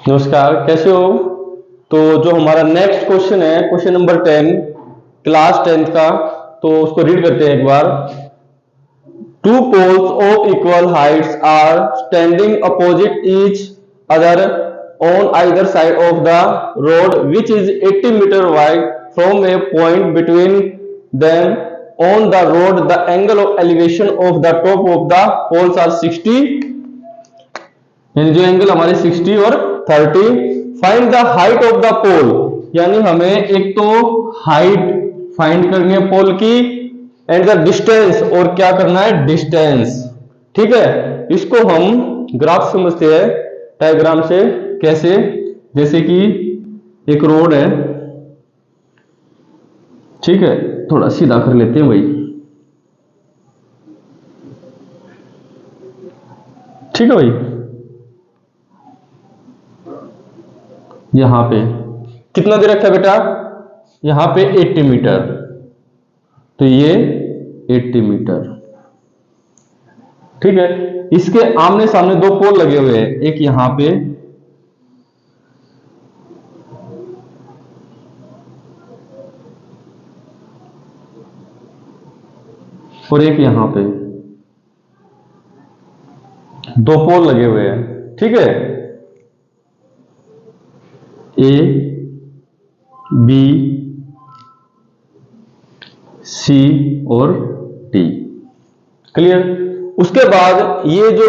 नमस्कार, कैसे हो। तो जो हमारा नेक्स्ट क्वेश्चन है, क्वेश्चन नंबर 10 क्लास 10th का, तो उसको रीड करते हैं एक बार। Two poles of equal heights are standing opposite each other on either side of the road which is 80 metre wide from a point between them on the road the angle of elevation of the top of the poles are 60, यानी जो angle हमारे 60 और 30। Find the height of the पोल, यानी हमें एक तो height find करनी है पोल की, एंड द डिस्टेंस, और क्या करना है, डिस्टेंस। ठीक है, इसको हम ग्राफ समझते हैं डायग्राम से। कैसे, जैसे कि एक रोड है, ठीक है, थोड़ा सीधा कर लेते हैं भाई। ठीक है भाई, यहां पे कितना दे रखा है बेटा, यहां पे 80 मीटर, तो ये 80 मीटर। ठीक है, इसके आमने सामने दो पोल लगे हुए हैं, एक यहां पे और एक यहां पे, दो पोल लगे हुए हैं। ठीक है, ए बी सी और टी। क्लियर। उसके बाद ये जो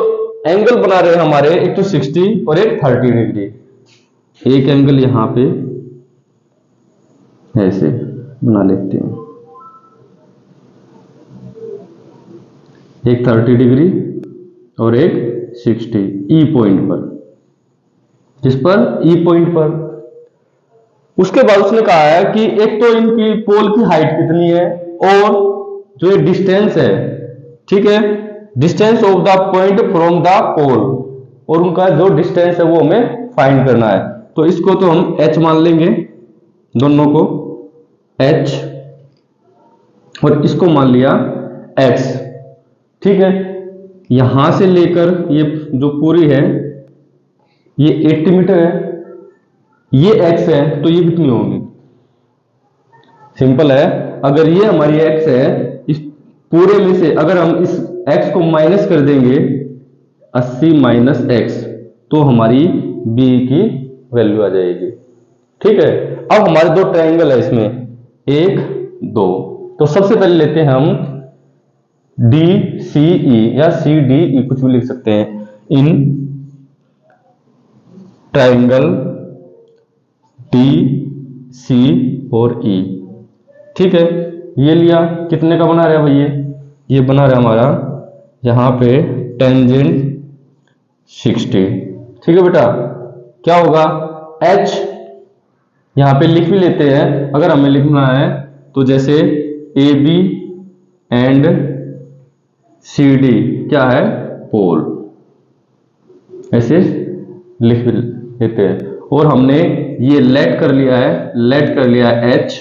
एंगल बना रहे हैं हमारे, एक तो 60 और एक 30 डिग्री। एक एंगल यहां पे ऐसे बना लेते हैं, एक 30 डिग्री और एक 60 ई पॉइंट पर, जिस पर ई पॉइंट पर। उसके बाद उसने कहा है कि एक तो इनकी पोल की हाइट कितनी है, और जो ये डिस्टेंस है, ठीक है, distance of the point from the pole, और उनका जो डिस्टेंस है वो हमें फाइंड करना है। तो इसको तो हम h मान लेंगे, दोनों को h, और इसको मान लिया x। ठीक है, यहां से लेकर ये जो पूरी है ये 80 मीटर है, ये x है, तो ये कितनी होगी। सिंपल है, अगर ये हमारी x है, इस पूरे में से अगर हम इस x को माइनस कर देंगे, 80 माइनस x, तो हमारी b की वैल्यू आ जाएगी। ठीक है, अब हमारे दो ट्रायंगल है इसमें, 1 2। तो सबसे पहले लेते हैं हम DCE या CDE, कुछ भी लिख सकते हैं, इन ट्रायंगल DC और E। ठीक है, ये लिया, कितने का बना रहा है भाई, ये बना रहा है हमारा यहां पे टेंजेंट 60। ठीक है बेटा, क्या होगा, H यहां पे लिख भी लेते हैं, अगर हमें लिखना है तो, जैसे AB एंड CD क्या है, पोल, ऐसे लिख भी लेते हैं। और हमने ये लेट कर लिया है, लेट कर लिया है H,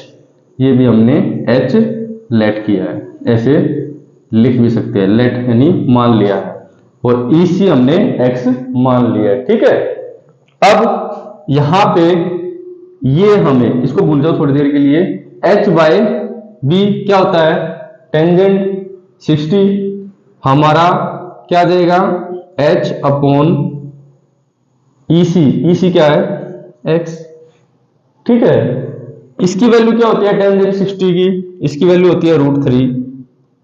ये भी हमने H लेट किया है, ऐसे लिख भी सकते हैं, लेट यानी मान लिया है, और EC हमने X मान लिया है। ठीक है, अब यहां पे ये हमें इसको भूल जाओ थोड़ी देर के लिए, H बाय B क्या होता है, टेंजेंट 60, हमारा क्या आ जाएगा, H अपॉन EC क्या है, X। ठीक है, इसकी वैल्यू क्या होती है टेंजेंट 60 की, इसकी वैल्यू होती है √3,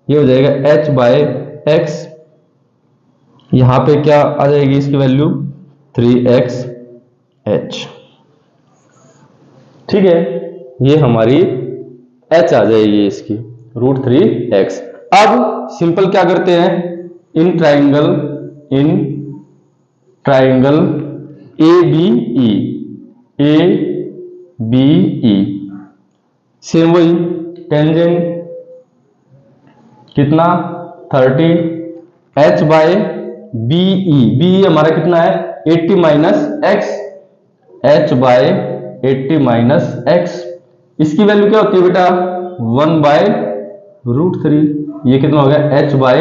ये हो जाएगा H बाय X। यहां पे क्या आ जाएगी इसकी वैल्यू, 3XH। ठीक है, ये हमारी H आ जाएगी इसकी, √3x। अब सिंपल क्या करते हैं, इन ट्राइंगल ABE सेम वही, टेंजेंट कितना 30, H बाय BE हमारा कितना है 80 minus x, H by 80 minus x, इसकी वैल्यू क्या होती है बेटा 1 बाय √3, ये कितना हो गया H बाय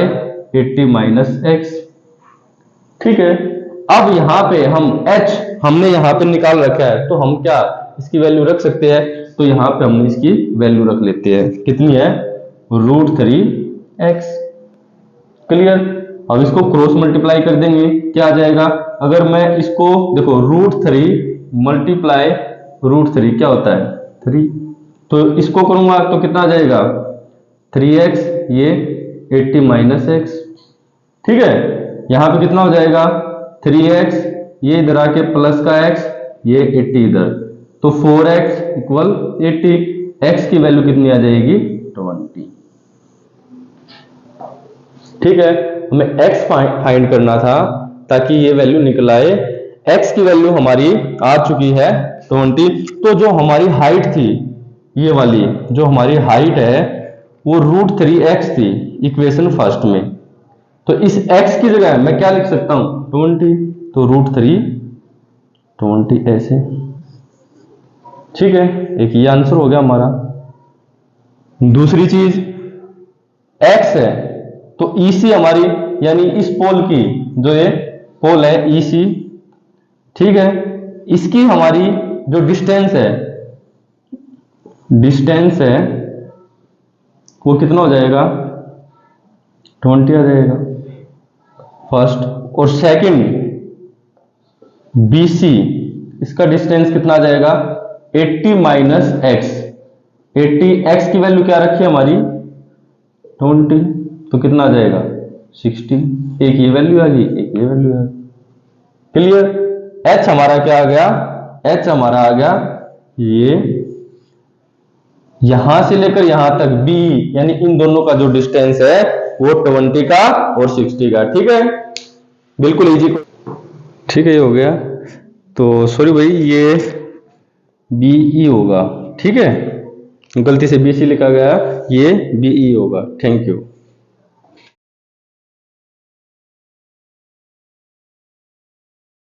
80 माइनस x। ठीक है, अब यहाँ पे हम h हमने यहाँ पे निकाल रखा है, तो हम क्या इसकी वैल्यू रख सकते हैं, तो यहाँ पे हमने इसकी वैल्यू रख लेते हैं, कितनी है, √3x। क्लियर। अब इसको क्रॉस मल्टीप्लाई कर देंगे, क्या आ जाएगा, अगर मैं इसको देखो √3 मल्टीप्लाई √3 क्या होता है 3, तो इसको करूंगा तो कितना आ जाएगा 3x, ये 80 माइनस एक्स। ठीक है, यहां पे कितना हो जाएगा 3x, ये इधर आके प्लस का x, ये 80 इधर, तो 4x इक्वल 80। x की वैल्यू कितनी आ जाएगी 20। ठीक है, हमें x फाइंड करना था ताकि ये वैल्यू निकल आए। x की वैल्यू हमारी आ चुकी है 20। तो जो हमारी हाइट थी, ये वाली जो हमारी हाइट है वो √3x थी इक्वेशन फर्स्ट में, तो इस x की जगह मैं क्या लिख सकता हूं 20, तो √3 20 ऐसे। ठीक है, एक ये आंसर हो गया हमारा। दूसरी चीज x है, तो EC हमारी यानी इस पोल की, जो ये पोल है EC, ठीक है, इसकी हमारी जो डिस्टेंस है वो कितना हो जाएगा 20 आ जाएगा फर्स्ट। और सेकंड BC, इसका डिस्टेंस कितना आ जाएगा 80 माइनस एक्स। 80x की वैल्यू क्या रखी है हमारी 20, तो कितना आ जाएगा 60। एक ये वैल्यू आ गई, एक ये वैल्यू आ गई। क्लियर। h हमारा क्या आ गया, h हमारा आ गया ये यहां से लेकर यहां तक b, यानी इन दोनों का जो डिस्टेंस है वो 20 का और 60 का। ठीक है, बिल्कुल इजी। ठीक है, ये हो गया। तो सॉरी भाई, ये BE होगा। ठीक है, गलती से BC लिखा गया, ये BE होगा। Thank you.